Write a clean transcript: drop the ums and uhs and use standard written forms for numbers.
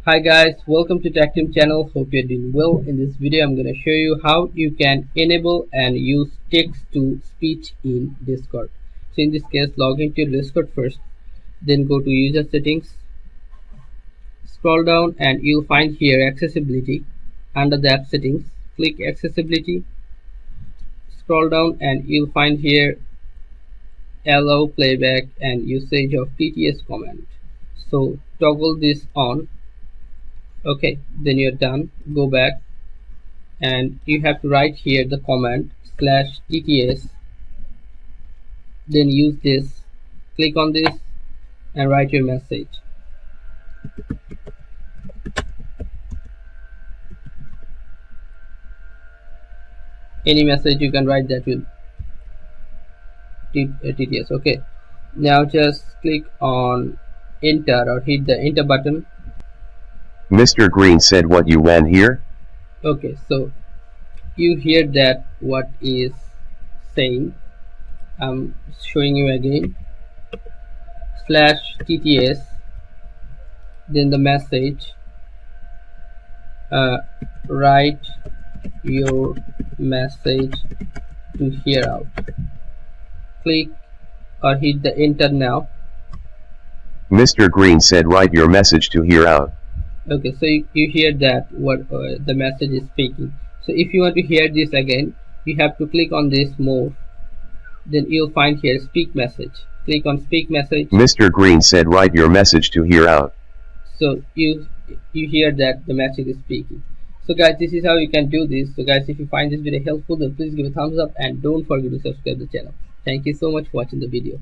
Hi guys, welcome to TechTeam channel. Hope you're doing well. In this video, I'm going to show you how you can enable and use text to speech in Discord. So in this case, log into your Discord first, then go to user settings, scroll down and you'll find here accessibility. Under the app settings, click accessibility, scroll down and you'll find here allow playback and usage of TTS command. So toggle this on. Okay, then you're done. Go back and you have to write here the command /tts, then use this, click on this and write your message. Any message you can write that will TTS. Okay, now just click on enter or hit the enter button. Mr. Green said what you want here? Okay, so you hear that what is saying. I'm showing you again. /tts, then the message, write your message to hear out. Click or hit the enter now. Mr. Green said write your message to hear out. Okay, so you hear that what the message is speaking. So if you want to hear this again, you have to click on this more, then you'll find here speak message. Click on speak message. Mr. Green said write your message to hear out. So you hear that the message is speaking. So guys, this is how you can do this. So guys, if you find this video helpful, then please give a thumbs up and don't forget to subscribe the channel. Thank you so much for watching the video.